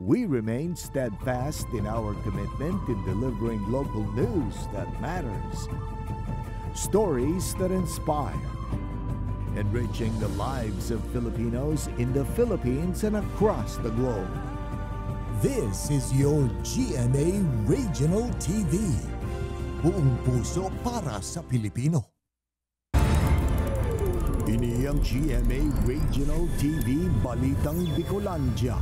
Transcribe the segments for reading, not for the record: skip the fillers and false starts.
We remain steadfast in our commitment in delivering local news that matters. Stories that inspire. Enriching the lives of Filipinos in the Philippines and across the globe. This is your GMA Regional TV. Buong puso para sa Pilipino. Ini ang GMA Regional TV Balitang Bicolandia.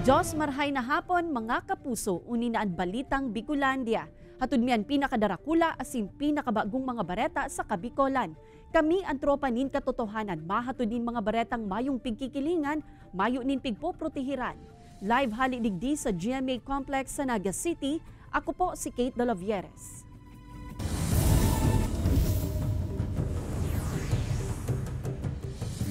Diyos marhay na hapon mga kapuso, uninaan Balitang Bicolandia. Hatod miyan pinakadarakula asin pinakabagong mga bareta sa Kabikolan. Kami ang tropa nin katotohanan, mahatod nin mga baretang mayong pigkikilingan, mayo nin pigpoprotehiran. Live halidigdi sa GMA Complex sa Naga City, ako po si Kate De La Vieres.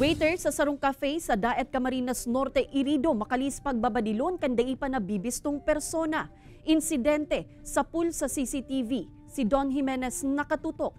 Waiter sa Sarong Cafe sa Daet Camarines Norte, Irido, makalis pagbabadilon kanday pa na bibistong persona. Insidente sa pool sa CCTV, si Don Jimenez nakatutok.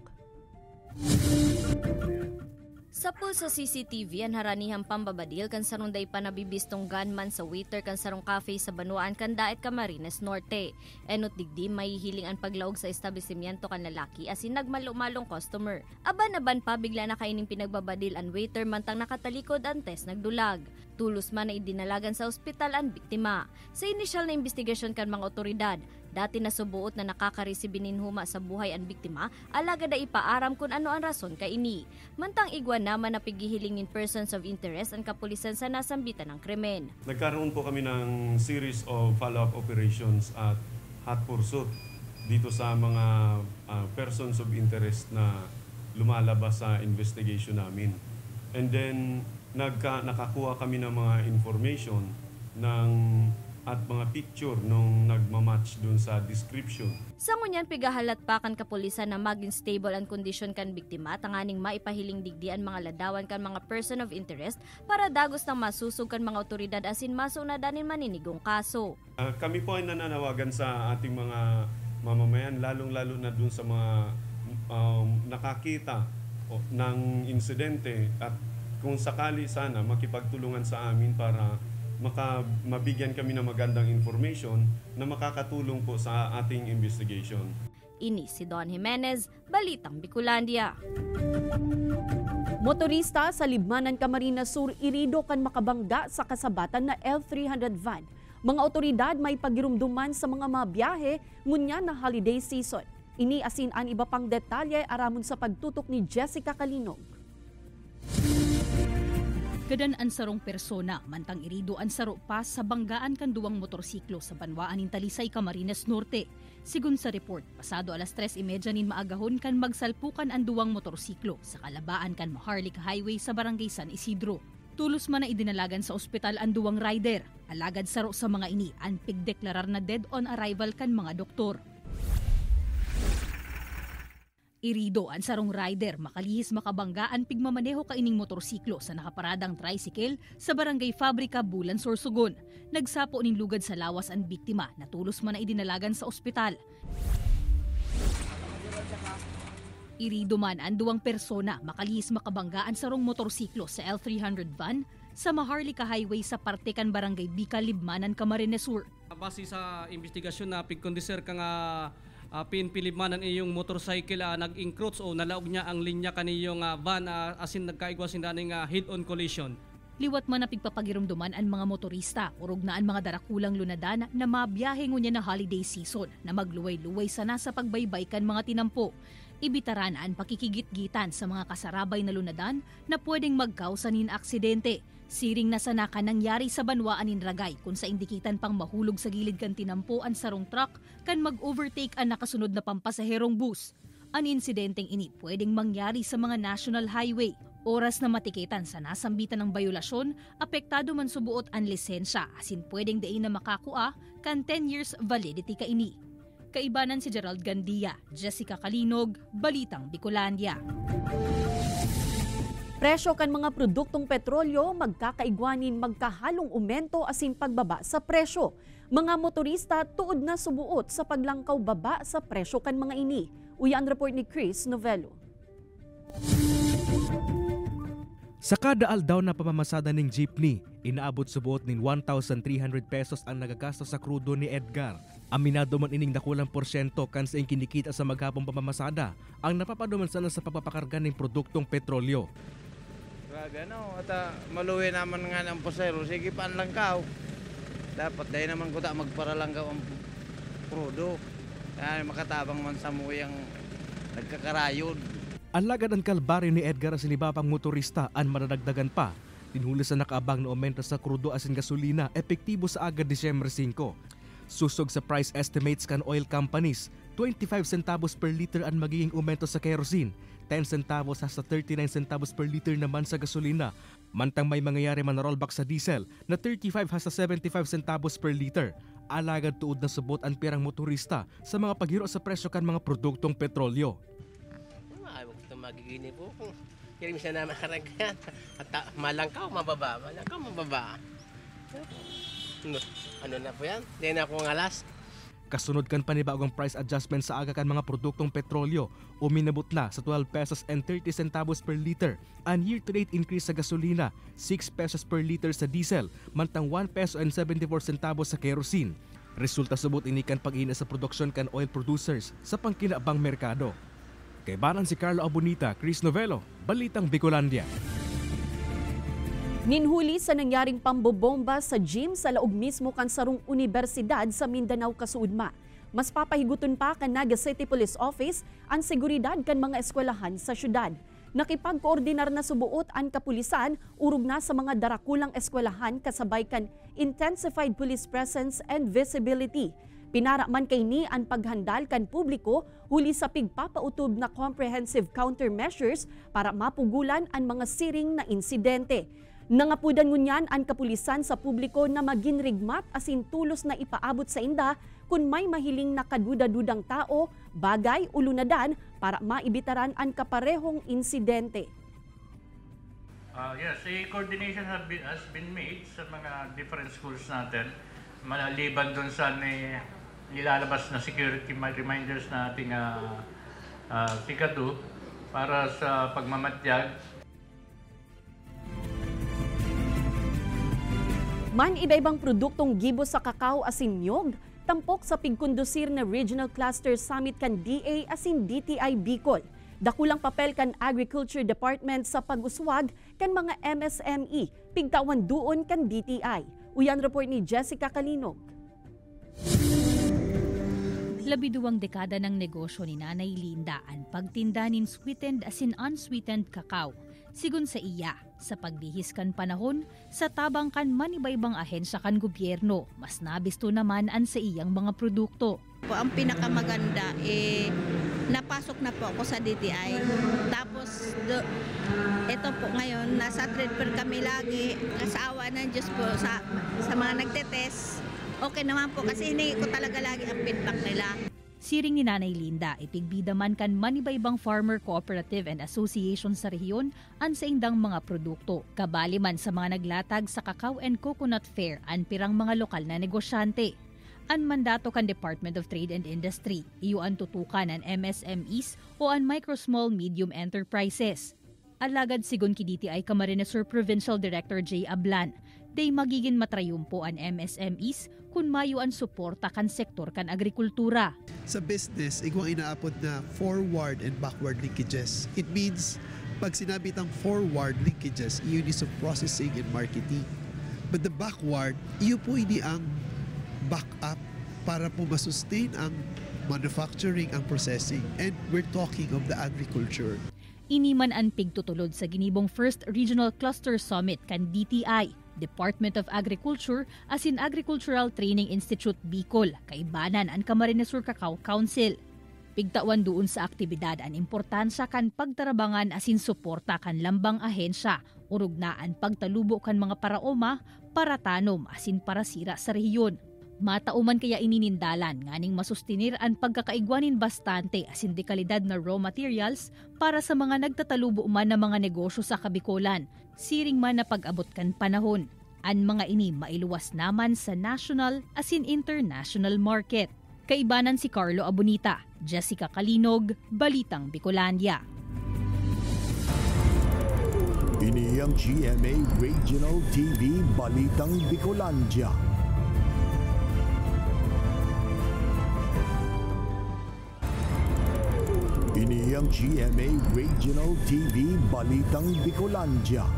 Sa pool sa CCTV, ang haranihang pambabadil kan sarunday pa nabibistong gunman sa waiter kan Sarong Cafe sa Banuan kan Daet Camarines Norte. Enot digdi may hiling ang paglaog sa establishmento kan lalaki asin nagmalumalong customer. Aban-aban pa bigla na kaining pinagbabadil ang waiter mantang nakatalikod ang test nagdulag. Tulos man na idinalagan sa ospital ang biktima. Sa inisyal na investigasyon kan mga otoridad, dati na subuot na nakakaresibinin huma sa buhay ang biktima, alaga da ipaaram kung ano ang rason kay ini. Mantang igwan naman na pigihilingin persons of interest ang kapulisan sa nasambitan ng krimen. Nagkaroon po kami ng series of follow-up operations at hot pursuit dito sa mga persons of interest na lumalabas sa investigation namin. And then nakakuha kami ng mga information at mga picture nung nagmamatch dun sa description. Sa ngunyan pigahalat pa kan kapulisan na maging stable ang kondisyon kan biktima, tanganing maipahiling digdian mga ladawan kan mga person of interest para dagos nang masusog kan mga otoridad asin maso na danin maninigong kaso. Kami po ay nananawagan sa ating mga mamamayan, lalong-lalo na dun sa mga nakakita ng insidente at kung sakali sana makipagtulungan sa amin para mabigyan kami ng magandang information na makakatulong po sa ating investigation. Ini si Don Jimenez, Balitang Bicolandia. Motorista sa Libmanan, Camarines Sur, Irido kan makabangga sa kasabatan na L300 van. Mga otoridad may pagirumduman sa mga mabiyahe ngunya na holiday season. Ini asin an iba pang detalye aramon sa pagtutok ni Jessica Kalinog. Gadan ang sarong persona, mantang irido ang saro pa sa banggaan kan duwang motorsiklo sa Banwaan in Talisay, Camarines Norte. Sigun sa report, pasado alas 3:30 nin maagahon kan magsalpukan ang duwang motorsiklo sa kalabaan kan Maharlika Highway sa Barangay San Isidro. Tulos man na idinalagan sa ospital ang duwang rider. Alagad saro sa mga ini ang pigdeklarar na dead on arrival kan mga doktor. Irido ang sarong rider makalihis makabanggaan pigmamaneho kaining motorsiklo sa nakaparadang tricycle sa Barangay Fabrika, Bulan, Sorsogon. Nagsapo ning lugad sa lawas ang biktima na tulos man na idinalagan sa ospital. Irido man ang duwang persona makalihis makabanggaan sarong motorsiklo sa L300 van sa Maharlika Highway sa Partekan, Barangay Bika, Libmanan, Camarines Sur. Base sa investigasyon na pigkondiser ka nga pinpilibmanan iyong motorcycle nag-encroach o nalaog niya ang linya kaniyong van asin nagkaigwas daning head-on collision. Liwat man na pigpapagirumduman ang mga motorista, urog na ang mga darakulang lunadan na mabiyahe ngunya na holiday season na magluway-luway sana sa pagbaybay kan mga tinampo. Ibitaran ang pakikigit-gitan sa mga kasarabay na lunadan na pwedeng magkausa nin aksidente. Siring na sana ka nangyari sa Banwaan in Ragay kung sa indikitan pang mahulog sa gilid kan tinampo ang sarong truck kan mag-overtake ang nakasunod na pampasaherong bus. Ang insidenteng ini pwedeng mangyari sa mga national highway. Oras na matikitan sa nasambitan ng bayulasyon, apektado man subuot ang lisensya asin pwedeng dain na makakua kan 10 years validity ka ini. Kaibanan si Gerald Gandia, Jessica Kalinog, Balitang Bicolandia. Presyo kan mga produktong petrolyo magkakaigwanin magkahalong umento asin pagbaba sa presyo. Mga motorista tuod na subuot sa paglangkaw baba sa presyo kan mga ini. Uyan report ni Chris Novello. Sa kada aldaw na pamamasada ng jeepney, inaabot subuot nin 1,300 pesos ang nagagastos sa krudo ni Edgar. Aminado man ining nakulang porsyento kan sa kinikita sa maghapong pamamasada ang napapaduman sana sa pagpapakarga ng produktong petrolyo. Gano, at maluwi naman nga ng posero, sige panlangkaw. Dapat dahil naman ko magparalangkaw ang krudo. Kaya makatabang man sa muyang nagkakarayod. Alagad ang kalbaryo ni Edgar sa libabang motorista ang madadagdagan pa. Tinhuli sa nakaabang na aumento sa krudo asin gasolina epektibo sa agad Disyembre 5. Susog sa price estimates kan oil companies, 25 centavos per liter ang magiging aumento sa kerosene, 10 centavos hasta 39 centavos per liter naman sa gasolina. Mantang may mangyayari man na rollback sa diesel na 35 hasta 75 centavos per liter. Alagad tuod na subot ang pirang motorista sa mga paghiro sa presyo kan mga produktong petrolyo. Magigini po kung kirim siya na makaragyan at malangkaw mababa. Ano na po yan? Hindi na ako ngalas. Kasunod kan panibagong price adjustment sa aga kan mga produktong petrolyo, uminabot na sa 12 pesos and 30 centavos per liter. Ang year-to-date increase sa gasolina, 6 pesos per liter sa diesel, mantang 1 peso and 74 centavos sa kerosene. Resulta subot inikan pag-ina sa produksyon kan oil producers sa pangkinabang merkado. Kay banan si Carlo Abunita, Chris Novelo, Balitang Bicolandia. Ninhuli sa nangyaring pambobomba sa gym sa laog mismo kan sarong universidad sa Mindanao kasuudma. Mas papahiguton pa kan Naga City Police Office ang seguridad kan mga eskwelahan sa syudad. Nakipagkoordinar na subuot ang kapulisan urog na sa mga darakulang eskwelahan kasabay kan intensified police presence and visibility. Pinara man kay ni ang paghandal kan publiko huli sa pigpapautob na comprehensive countermeasures para mapugulan ang mga siring na insidente. Nangapudan ngunyan ang kapulisan sa publiko na maginrigmat asin tulos na ipaabot sa inda kung may mahiling nakaduda-dudang tao, bagay o lunadan para maibitaran ang kaparehong insidente. Yes, a coordination has been made sa mga different schools natin. Maliban doon sa nilalabas na security reminders na ating sikado para sa pagmamatyag. Man iba-ibang produktong gibo sa kakao asin nyog, tampok sa pigkondusir na Regional Cluster Summit kan DA asin DTI Bicol. Dakulang papel kan Agriculture Department sa pag-uswag kan mga MSME, pigtawan doon kan DTI. Uyan report ni Jessica Kalinog. 12 dekada ng negosyo ni Nanay Linda ang pagtinda nin sweetened asin unsweetened kakao. Sigun sa iya, sa paglihis kan panahon, sa tabang kan manibaybang ahensya kan gobyerno, mas nabisto naman ang sa iyang mga produkto. Ang pinakamaganda, napasok na po ako sa DTI. Tapos, ito po ngayon, nasa trade fair kami lagi. Kasawa ng Diyos po sa mga nagtetest. Okay naman po kasi hindi ko talaga lagi ang feedback nila. Siring ni Nanay Linda, ipigbida man kan manibaybang farmer cooperative and association sa rehiyon ang sa indang mga produkto. Kabali man sa mga naglatag sa Cacao and Coconut Fair ang pirang mga lokal na negosyante. Ang mandato kan Department of Trade and Industry, iyo ang tutukan ang MSMEs o ang Micro Small Medium Enterprises. Alagad sigun ki DTI Camarines Sur Provincial Director J. Ablan, day magiging matrayumpo ang MSMEs kung mayo ang suporta kan sektor kan agrikultura. Sa business, igwang inaapod na forward and backward linkages. It means, pag sinabi itang forward linkages, iyon is sa processing and marketing. But the backward, iyo po hindi ang backup para po masustain ang manufacturing, ang processing. And we're talking of the agriculture. Iniman ang pigtutulod sa ginibong First Regional Cluster Summit kan DTI, Department of Agriculture asin Agricultural Training Institute Bicol, kaibanan ang Camarines Sur Cacao Council. Pigtawan doon sa aktibidad ang importansya kan pagtarabangan asin suporta kan lambang ahensya, urugnaan pagtalubo kan mga paraoma, para tanom asin para sira sa rehiyon. Matauman kaya ininindalan nganing masustinir ang pagkakaigwanin bastante asin dekalidad na raw materials para sa mga nagtatalubo man na mga negosyo sa Kabikolan, siring man na pag-abot kan panahon. Ang mga ini mailuwas naman sa national asin international market. Kaibanan si Carlo Abunita, Jessica Kalinog, Balitang Bicolandia. Ini Ini ang GMA Regional TV Balitang Bicolandia. Ini ang GMA Regional TV Balitang Bicolandia.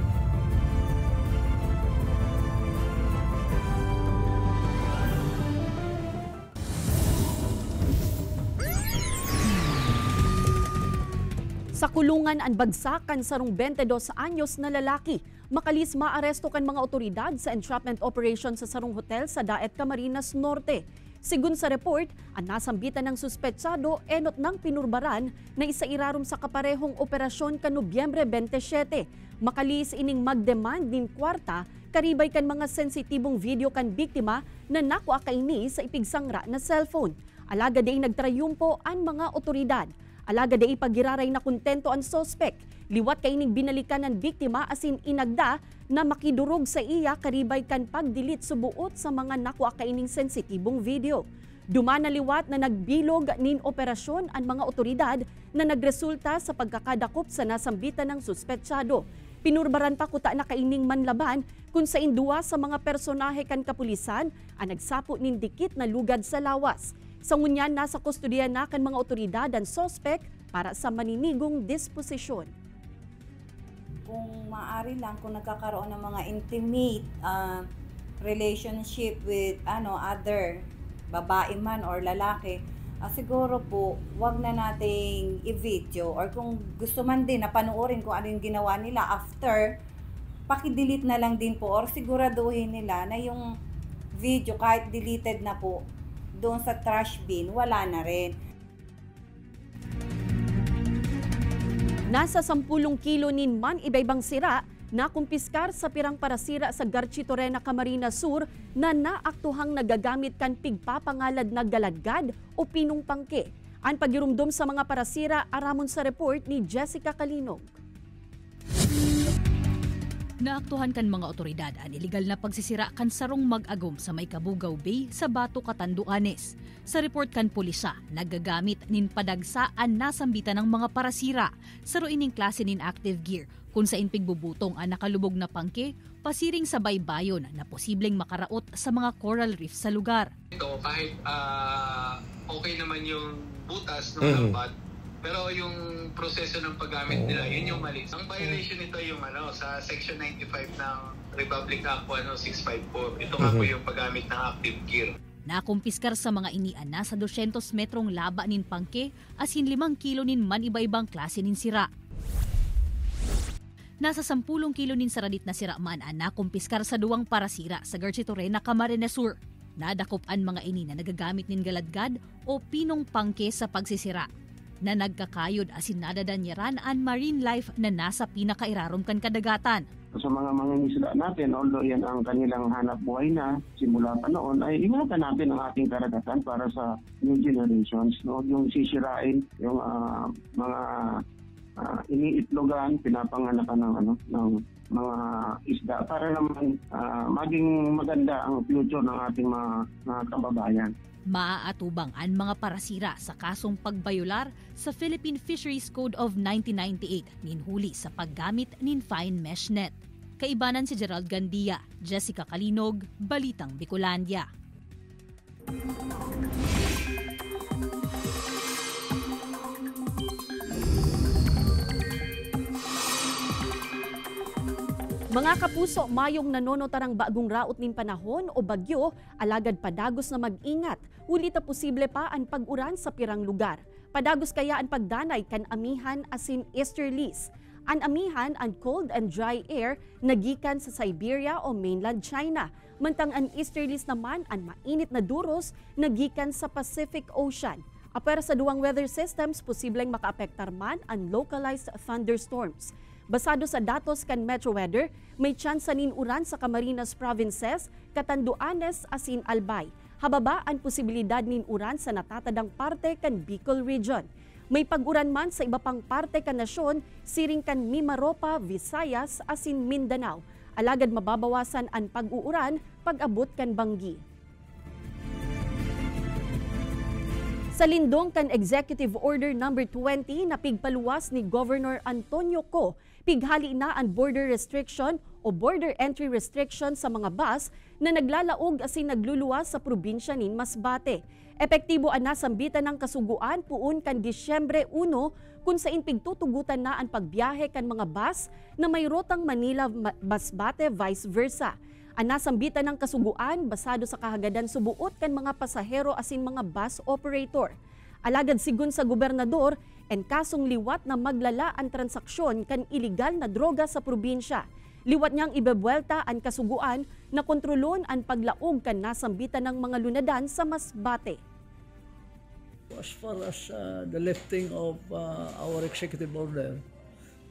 Sa kulungan ang bagsakan sarong 22 anyos na lalaki. Makalis maaresto kan mga otoridad sa entrapment operation sa sarong hotel sa Daet, Camarines Norte. Sigun sa report, ang nasambitan ng suspetsado enot ng pinurbaran na isairarom sa kaparehong operasyon kan Nobyembre 27. Makalis ining magdemand nin kwarta karibay kan mga sensitibong video kan biktima na nakuha kaini sa ipigsangra na cellphone. Alaga day nagtrayumpo ang mga otoridad. Alaga day pagiraray na kontento ang suspect. Liwat kaining binalikan ng biktima asin inagda na makidurog sa iya karibay kan pagdilit subuot sa mga nakuha kaining sensitibong video. Duman na liwat na nagbilog nin operasyon ang mga otoridad na nagresulta sa pagkakadakop sa nasambitan ng suspetsado. Pinurbaran pa kuta na kaining manlaban kung sa indua sa mga personahe kan kapulisan ang nagsapo nin dikit na lugad sa lawas. Sa ngunyan, nasa kustodiya na kan mga otoridad ang suspect para sa maninigong disposisyon. Kung maaari lang, kung nagkakaroon ng mga intimate relationship with other babae man or lalaki, siguro po wag na nating i-video, or kung gusto man din na panoorin kung ano yung ginawa nila after, paki-delete na lang din po, or siguraduhin nila na yung video kahit deleted na po doon sa trash bin, wala na rin. Nasa 10 kilo nin man ibaybang sira na kumpiskar sa pirang parasira sa Garchitorena, Camarines Sur na naaktuhang nagagamit kan pigpapangalad na galadgad o pinong pangke. Ang pagirumdom sa mga parasira aramon sa report ni Jessica Kalinog. Naaktuhan kan mga otoridad ang iligal na pagsisira kan sarong mag-agom sa may Kabugaw Bay sa Bato, Catanduanes. Sa report kan pulisa, nagagamit nin padagsaan nasambitan ng mga parasira sa ining klase nin active gear kung sa inpigbubutong ang nakalubog na pangke, pasiring sa baybayon na posibleng makaraot sa mga coral reef sa lugar. Ito, kahit okay naman yung butas ng lambat, pero yung proseso ng paggamit nila, yun yung mali. Ang violation nito yung sa Section 95 ng Republic Act 654. Ito nga po yung paggamit ng active gear. Nakumpiskar sa mga inian na sa 200 metrong laba nin pangke, asin 5 kilo nin man iba-ibang klase nin sira. Nasa 10 kilo nin saradit na sira man ang nakumpiskar sa duwang parasira sa Garchitorena, Camarines Sur. Nadakop-an mga ini na nagagamit nin galadgad o pinong pangke sa pagsisira. Na nagkakayod asin nadadanyaran ang marine life na nasa pinakairarom kan kadagatan. Sa mga mangingisda natin, although yan ang kanilang hanap buhay na simula pa noon, ay ingatan natin ang ating karagatan para sa new generations. No? Yung sisirain, yung mga iniitlogan, pinapanganakan ng mga isda para naman maging maganda ang future ng ating mga kababayan. Maaatubang ang mga parasira sa kasong pagbayular sa Philippine Fisheries Code of 1998 ninhuli sa paggamit nin fine mesh net. Kaibanan si Gerald Gandia, Jessica Kalinog, Balitang Bicolandia. Mga kapuso, mayong nanonotarang bagong raot nin panahon o bagyo, alagad padagos na mag-ingat. Uli ta posible pa ang pag-uran sa pirang lugar. Padagos kaya ang pagdanay kan amihan asin easterlies. Ang amihan ang cold and dry air nagikan sa Siberia o mainland China. Mantang ang easterlies naman ang mainit na duros nagikan sa Pacific Ocean. Apera sa duwang weather systems, posibleng makaapektar man ang localized thunderstorms. Basado sa datos kan Metro Weather, may tsansa nin uran sa Camarines Provinces, Catanduanes asin Albay. Hababa ang posibilidad nin uran sa natatadang parte kan Bicol Region. May pag-uran man sa iba pang parte kan nasyon, siring kan Mimaropa, Visayas asin Mindanao. Alagad mababawasan ang pag-uuran pag-abot kan Bangi. Sa lindong kan Executive Order No. 20 na pigpaluwas ni Governor Antonio Co, Pighali na ang border restriction o border entry restriction sa mga bus na naglalaog asin nagluluwas sa probinsya nin Masbate. Epektibo ang nasambitan ng kasuguan puun kan Disyembre 1 kung sa pigtutugutan na ang pagbiyahe kan mga bus na may rotang Manila-Masbate vice versa. Ang nasambitan ng kasuguan basado sa kahagadan subuot kan mga pasahero asin mga bus operator. Alagad sigun sa gobernador, en kasong liwat na maglala ang transaksyon kan iligal na droga sa probinsya. Liwat niyang ibebwelta ang kasuguan na kontrolon ang paglaog kan nasambitan ng mga lunadan sa Masbate. As far as the lifting of our executive order,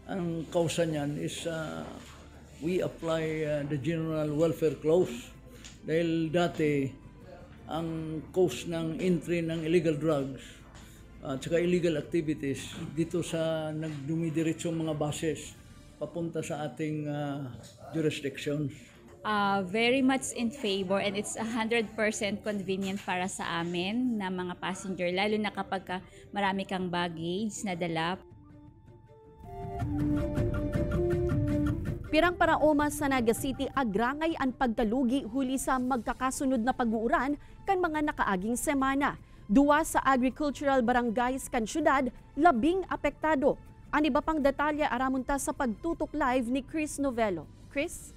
ang kausa niyan is we apply the general welfare clause dahil dati ang cause ng entry ng illegal drugs at saka illegal activities dito sa nagdumidiretsong mga bases papunta sa ating jurisdictions. Very much in favor and it's 100% convenient para sa amin na mga passenger, lalo na kapag marami kang baggage na dala. Pirang paraoma sa Naga City agrangay ang pagkalugi huli sa magkakasunod na pag-uuran kan mga nakaaging semana. 2 sa agricultural barangays kan syudad, 10 apektado. Ang iba pang detalye aramunta sa pagtutok live ni Chris Novelo. Chris?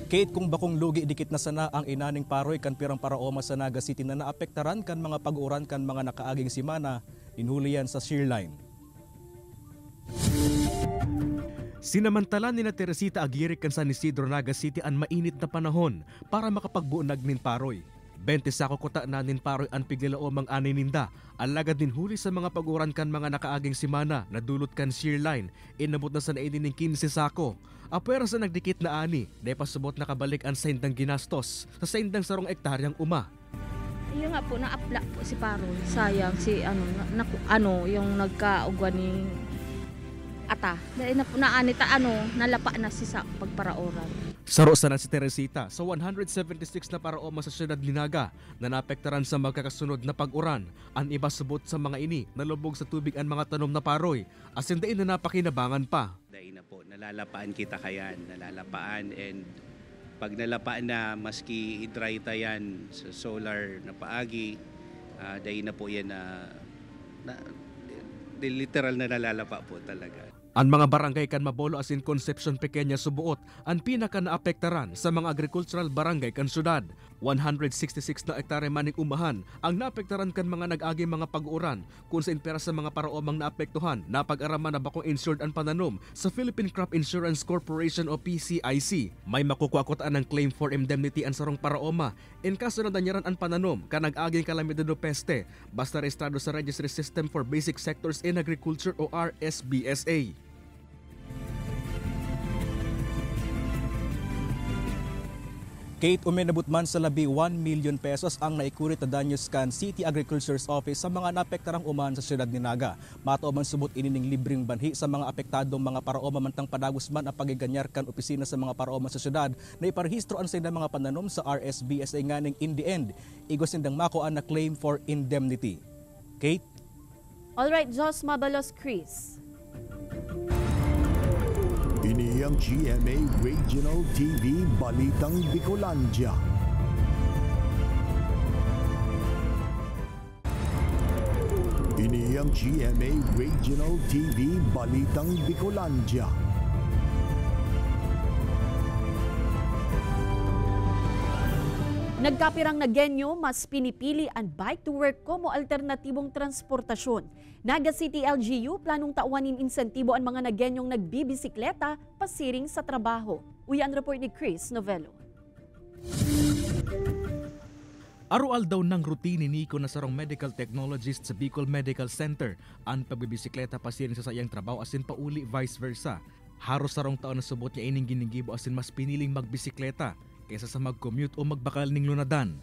Kate, kung bakong lugi dikit na sana ang inaning paroy kan pirang paraoma sa Naga City na naapektaran kan mga pag-uran kan mga nakaaging simana, inhuliyan sa shear line. Sinamantala ni na Teresita Aguirre kan San Isidro, Naga City ang mainit na panahon para makapagbuunag nin paroy. 20 sako kuta na nin paroy ang piglaomang anay ninda. Alagad din huli sa mga pag-uran kan mga nakaaging simana na dulot kan shear line. Inabot na sa nainin ng 15 sako. Apwera sa nagdikit na ani, dahil pasubot nakabalik ang saindang ginastos sa saindang 10 ektaryang uma. Yung nga po, na-apla po si Paroy. Sayang si yung nagkaugwa ni Ata. Dahil naanita nalapa na si sa pagparaoran. Saro sa si Teresita sa 176 na paraoma sa siyudad ni Naga na naapektaran sa magkakasunod na pag-uran. Ang iba subot sa mga ini nalubog sa tubig ang mga tanom na paroy. Asin dain na napakinabangan pa. Dain na po, nalalapaan kita kayan, nalalapaan, and pag nalapaan na maski i-dry tayan sa solar na paagi, dain na po yan literal na nalalapa po talaga. Ang mga barangay kan Mabolo asin Concepcion Pequeña subuot ang pinaka naapektaran sa mga agricultural barangay kan syudad. 166 na hektare maning umahan ang naapektaran kan mga nag-agi mga pag-uuran kung sa pera sa mga paraomang naapektuhan napag-araman na bakong insured ang pananom sa Philippine Crop Insurance Corporation o PCIC. May makukuakotaan ng claim for indemnity ang sarong paraoma in kaso na danyaran ang pananom ka nag-aging kalamidad o peste basta rehistrado sa Registry System for Basic Sectors in Agriculture o RSBSA. Kate, uminabot man sa labi 1 million pesos ang naikurit na danyos kan City Agriculture's Office sa mga naapektarang uman sa siyudad ni Naga. Mato man subot inining libreng banhi sa mga apektadong mga paraoma mantang padagos man ang pagiganyar kan opisina sa mga paraoma sa siyudad na iparehistro ang sila mga pananom sa RSBSA nganing in the end. Igos sindang makuan na claim for indemnity. Kate? Alright, Jos Mabalos, Chris. Ini ang GMA Regional TV Balitang Bicolandia. Ini ang GMA Regional TV Balitang Bicolandia. Nagkapirang na genyo, mas pinipili ang bike to work como alternatibong transportasyon. Naga City LGU planong tauanin insentibo ang mga nagenyong nagbibisikleta pasiring sa trabaho. Uyan report ni Chris Novelo. Arual daw ng routine ni Nico na sarong medical technologist sa Bicol Medical Center ang pagbibisikleta pasiring sa sayang trabaho asin pauli vice versa. Haros sarong taon na subot niya ining ginigibo asin mas piniling magbisikleta kaysa sa mag-commute o magbakal ning lunadan.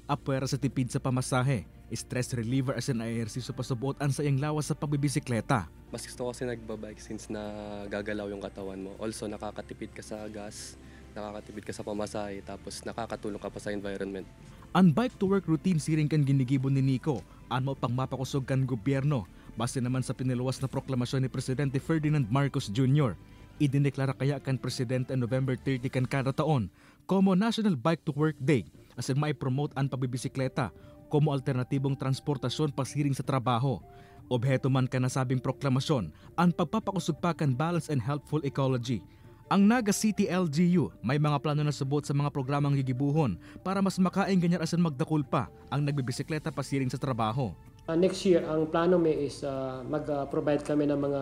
Apwera sa tipid sa pamasahe, stress reliever as an ehersisyo pa subuot ang sayang lawas sa pagbibisikleta. Mas gusto ko kasi nagbabike since nagagalaw yung katawan mo. Also nakakatipid ka sa gas, nakakatipid ka sa pamasahe, tapos nakakatulong ka pa sa environment. Ang bike to work routine siring kan ginigibon ni Nico, ano pang mapakusog kan gobyerno, base naman sa piniluwas na proklamasyon ni Presidente Ferdinand Marcos Jr. Idineklara kaya kan Presidente November 30 kan kada taon como National Bike to Work Day, asin mai-promote ang pagbibisikleta como alternatibong transportasyon pasiring sa trabaho. Obheto man ka nasabing proklamasyon, ang pagpapakusog pa kan balance and healthful ecology. Ang Naga City LGU may mga plano na subot sa mga programang gigibuhon para mas makaing ganyan asan magdakul pa ang nagbibisikleta pasiring sa trabaho. Next year, ang plano may is mag-provide kami ng mga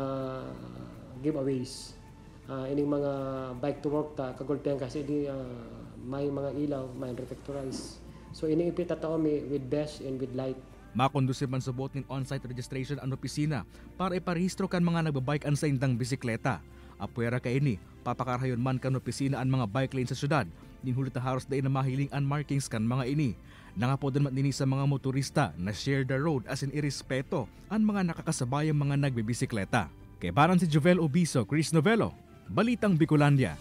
giveaways. Ining mga bike to work kagulpihan kasi may mga ilaw, may reflectorize. So iniipit tao mi with best and with light. Makondusib man subot ng on-site registration ang opisina para iparehistro kan mga nagbabike an sa indang bisikleta. Apwera ka ini, papakarahayon man kan opisina ang mga bike lane sa syudad. Ninhulit na haros dahi na mahiling ang markings kan mga ini. Nangapodan man nini sa mga motorista na share the road as in irespeto ang mga nakakasabayang mga nagbibisikleta. Kay baran si Jovel Obiso, Chris Novelo, Balitang Bicolandia.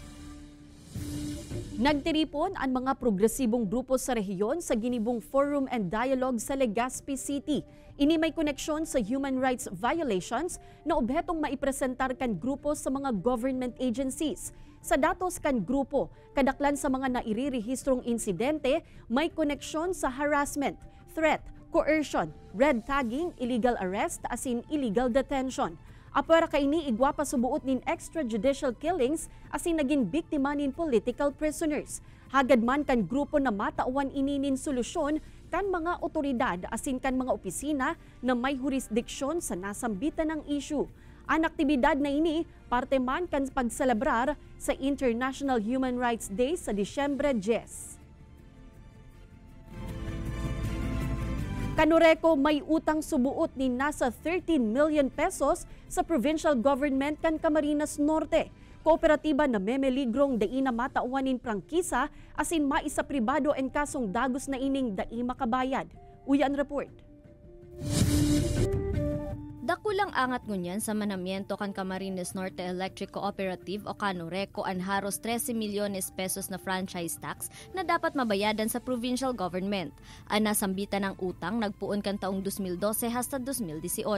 Nagtiripon ang mga progresibong grupo sa rehiyon sa ginibong Forum and Dialogue sa Legazpi City. Ini may koneksyon sa human rights violations na obhetong maipresentar kan grupo sa mga government agencies. Sa datos kan grupo, kadaklan sa mga nairirehistrong insidente may koneksyon sa harassment, threat, coercion, red tagging, illegal arrest as in illegal detention. Apwera kaini igwa pa subuot nin extrajudicial killings asin naging biktima nin political prisoners. Hagad man kan grupo na matauan ininin solusyon kan mga otoridad asin kan mga opisina na may jurisdiksyon sa nasambitan ng issue. Ang aktibidad na ini parte man kan pagselebrar sa International Human Rights Day sa Disyembre 10. Kanureco may utang subuot ni nasa 13 million pesos sa provincial government kan Camarines Norte. Kooperatiba na memeligrong dai na matauanin prangkisa asin maisa pribado en kasong dagos na ining dai makabayad. Uyan report. Dakulang angat ngunyan sa manamiento kan Camarines Norte Electric Cooperative o Kanureco ang haros 13 milyones pesos na franchise tax na dapat mabayadan sa provincial government. Ang nasambitan ng utang nagpuon kan taong 2012 hasta 2018.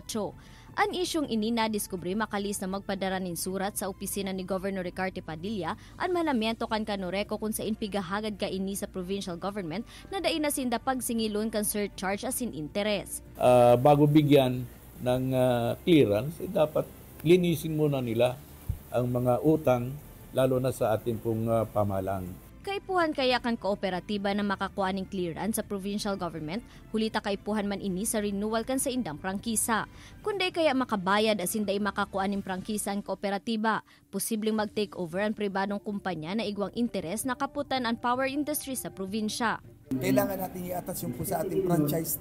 Ang isyong ini nadiskubre makalis na magpadara nin surat sa opisina ni Governor Ricarte Padilla ang manamiento kan Kanureco kung sa inpigahagad ka ini sa provincial government na dai na sinda pagsingilon kan surcharge asin interes. Bago bigyan ng clearance, dapat linisin muna nila ang mga utang, lalo na sa ating pong pamahalaan. Kaipuhan kaya kan kooperatiba na makakuha ng clearance sa provincial government, hulita kaipuhan man ini sa renewal kan sa indang prangkisa. Kundi kaya makabayad asin day makakuha ng prangkisa ang kooperatiba, posibleng mag-take over ang pribadong kumpanya na igwang interes na kaputan ang power industry sa probinsya. Kailangan natin i-attach yung po sa ating franchise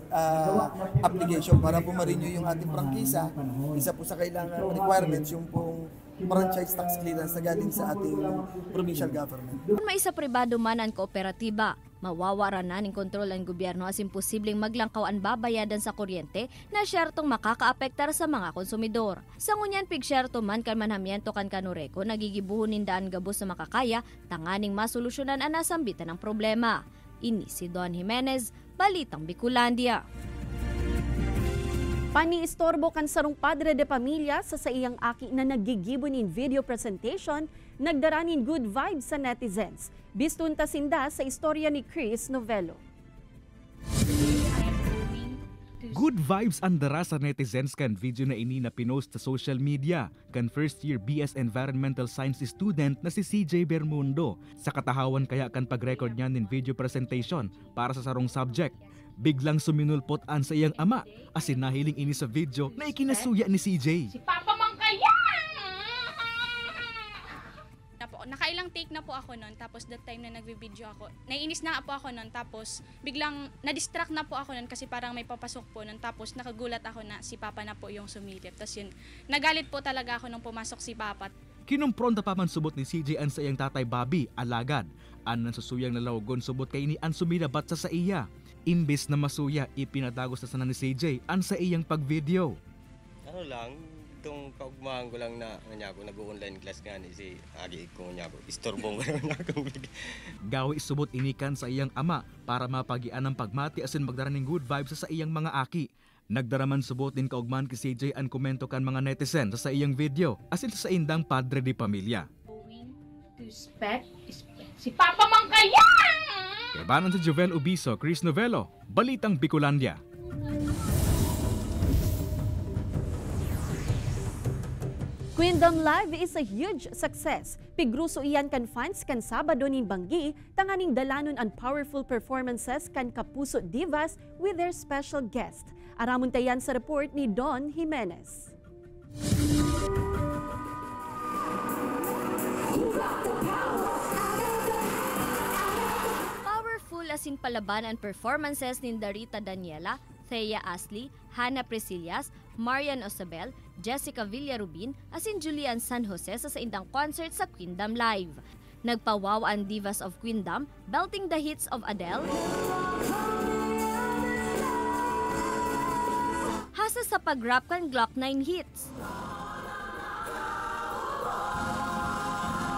application para po ma-renew yung ating prangkisa. Isa po sa kailangan requirements yung pong franchise tax clearance na galing sa ating provincial government. Kung may isa pribado man ang kooperatiba, mawawara na ng kontrol ang gobyerno as imposibleng maglangkaw ang babayadan sa kuryente na syertong makakaapektar sa mga konsumidor. Sa ngunyan pigsyerto man kan manamiento kan Kanureco, nagigibuhon nindaan gabos sa makakaya, tanganing masolusyonan ang nasambitan ng problema. Ini si Don Jimenez, Balitang Bicolandia. Paniistorbo kan sarong padre de pamilya sa iyang aki na nagigibon in video presentation, nagdaranin good vibes sa netizens. Bistunta sinda sa istorya ni Chris Novelo. Good vibes ang dara sa netizens kan video na ini na pinost sa social media kan first year BS Environmental Science student na si CJ Bermundo. Sa katahawan kaya kan pag-record niya ng video presentation para sa sarong subject. Biglang suminulpot an sa iyang ama asin nahiling ini sa video na ikinasuya ni CJ. Si Papa man kaya! Nakailang take na po ako noon, tapos that time na nagvi-video ako, naiinis na po ako noon, tapos biglang na-distract na po ako noon kasi parang may papasok po noon, tapos nakagulat ako na si Papa na po yung sumilip. Tapos yun, nagalit po talaga ako nung pumasok si Papa. Kinumpronta pa man subot ni CJ an sa iyang tatay Bobby, alagad. An nan susuyang nalawgon subot kay ni an sumilabat sa iya. Imbes na masuya, ipinatagos na sana ni CJ an sa iyang pag-video. Ano lang, Itong kaugmahan ko lang na nag-online class nga ni si agi ko istorbong ko na akong Gawi subot inikan sa iyang ama para mapagian ang pagmati asin magdaraning good vibes sa iyang mga aki. Nagdaraman subot din kaugmahan ki CJ ang komento kan mga netizen sa iyang video asin sa indang padre di pamilya. Respect si Papa Mangkayan! Kabanan si Jovel Ubiso, Chris Novelo, Balitang Bicolandia. Queendom Live is a huge success. Pigruso iyan kan fans kan Sabado nin Banggi, tanganing dalanon ang powerful performances kan Kapuso Divas with their special guest. Aramon tayan sa report ni Don Jimenez. Powerful asin palabanan performances ni Darita Daniela, Thea Ashley, Hannah Presillas, Marian Osabel, Jessica Villarubin, asin Julian San Jose sa indang concert sa Queendom Live. Nagpawaw ang divas of Queendom, belting the hits of Adele, hasa sa pag-rap kan Glock 9 hits.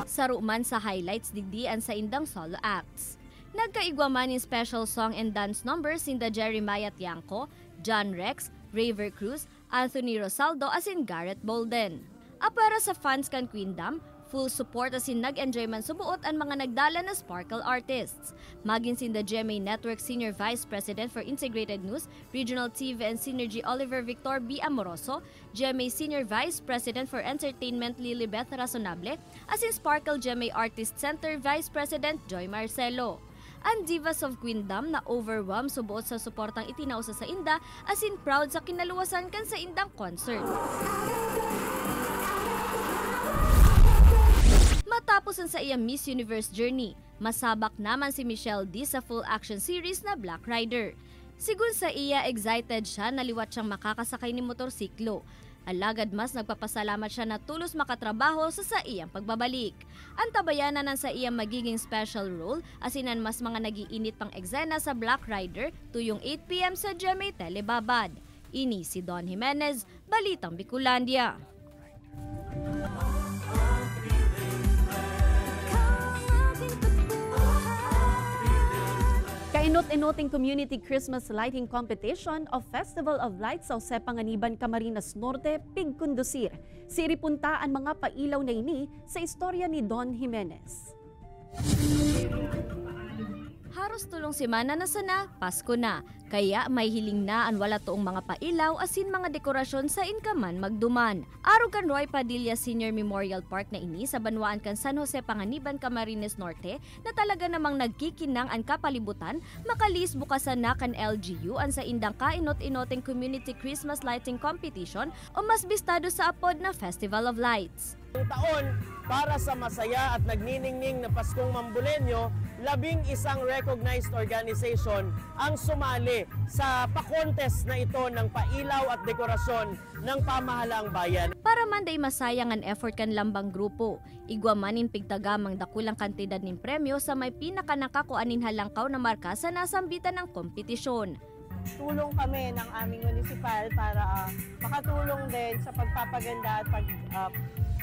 Saruman sa highlights digdian sa indang solo acts. Nagkaigwaman in special song and dance numbers sinda Jeremiah Tiangco, John Rex, Raver Cruz, Anthony Rosaldo asin Garrett Bolden. Para sa fans kan Queendom, full support asin nag-enjoy man subuot ang mga nagdala na Sparkle artists. Maging sinda GMA Network Senior Vice President for Integrated News, Regional TV and Synergy Oliver Victor B. Amoroso, GMA Senior Vice President for Entertainment Lilibeth Razonable, asin Sparkle GMA Artist Center Vice President Joy Marcelo. Ang divas of Queendom na overwhelmed subuot sa suportang itinausa sa inda asin proud sa kinaluwasan kan sa indang concert. Matapos ang sa iyang Miss Universe journey, masabak naman si Michelle D sa full action series na Black Rider. Sigun sa iya, excited siya na liwat siyang makakasakay ni motorsiklo. Alagad mas nagpapasalamat siya na tulos makatrabaho sa iyang pagbabalik. Ang tabayanan ng sa iyang magiging special role asinan mas mga nagiinit pang eksena sa Black Rider tuyong 8 p.m. sa GMA Telebabad. Ini si Don Jimenez, Balitang Bicolandia. Kainot-inoting Community Christmas Lighting Competition o Festival of Lights sa Jose Panganiban, Camarines Norte, pigkondusir. Siripunta ang mga pailaw na ini sa istorya ni Don Jimenez. Haros tulong semana na sana, Pasko na. Kaya may hiling na ang wala toong mga pailaw asin mga dekorasyon sa inkaman magduman. Aro kan Roy Padilla Senior Memorial Park na ini sa banwaan kan San Jose Panganiban, Camarines Norte na talaga namang nagkikinang ang kapalibutan, makalis bukasan na kan LGU ang sa indang kainot-inoting Community Christmas Lighting Competition o mas bistado sa apod na Festival of Lights. Ang taon para sa masaya at nagniningning na Paskong Mambulenyo, 11 recognized organization ang sumali sa pa-contest na ito ng pailaw at dekorasyon ng pamahalaang bayan. Para man day masayang ang effort kan lambang grupo, igwamanin pigtagamang dakulang kantidad ng premyo sa may pinakanakakuanin halangkaw na marka sa nasambitan ng kompetisyon. Tulong kami ng aming municipal para makatulong din sa pagpapaganda at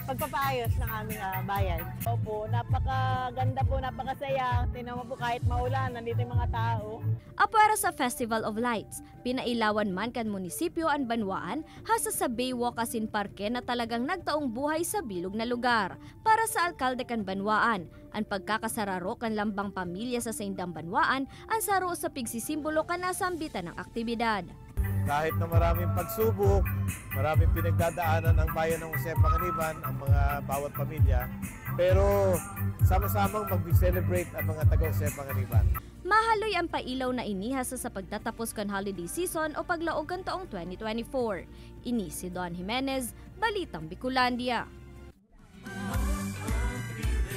pagpapaayos ng aming bayan. Opo, napakaganda po, napakasaya. Tingnan mo po kahit maulan, nandito yung mga tao. Para sa Festival of Lights, pinailawan man kan munisipyo ang banwaan hasa sa Baywalk asin parke na talagang nagtaong buhay sa bilog na lugar. Para sa alkalde kan banwaan, ang pagkakasararo kan lambang pamilya sa indang banwaan, ang saro sa pigsisimbolo kan nasambitan ng aktibidad. Kahit na maraming pagsubok, maraming pinagdadaanan ang bayan ng Jose Panganiban, ang mga bawat pamilya, pero sama-samang mag-celebrate ang mga taga-Jose Panganiban. Mahaloy ang pailaw na inihasa sa pagtatapos kan holiday season o paglaog kan taong 2024. Ini si Don Jimenez, Balitang Bicolandia.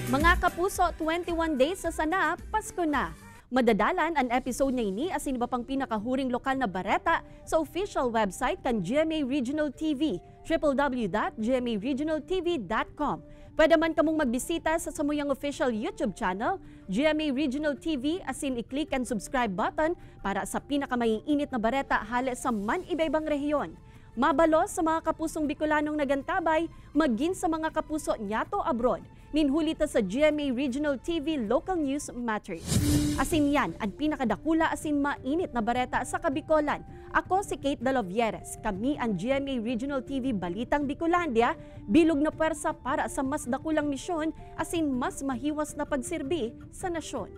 Mga kapuso, 21 days sa sana, Pasko na. Madadalan ang episode na ini asin iba pang pinakahuring lokal na bareta sa official website kan GMA Regional TV, www.gmaregionaltv.com. Pwede man kamong magbisita sa samuyang official YouTube channel, GMA Regional TV, asin i-click ang subscribe button para sa pinakamaiinit na bareta hali sa man iba-ibang rehiyon. Mabalo sa mga kapusong Bicolanong nagantabay, maging sa mga kapuso nyato abroad. Ninhulita sa GMA Regional TV Local News Matters. Asin yan ang pinakadakula asin mainit na bareta sa Kabicolan. Ako si Kate Dalovieres. Kami ang GMA Regional TV Balitang Bicolandia, bilog na pwersa para sa mas dakulang misyon asin mas mahiwas na pagsilbi sa nasyon.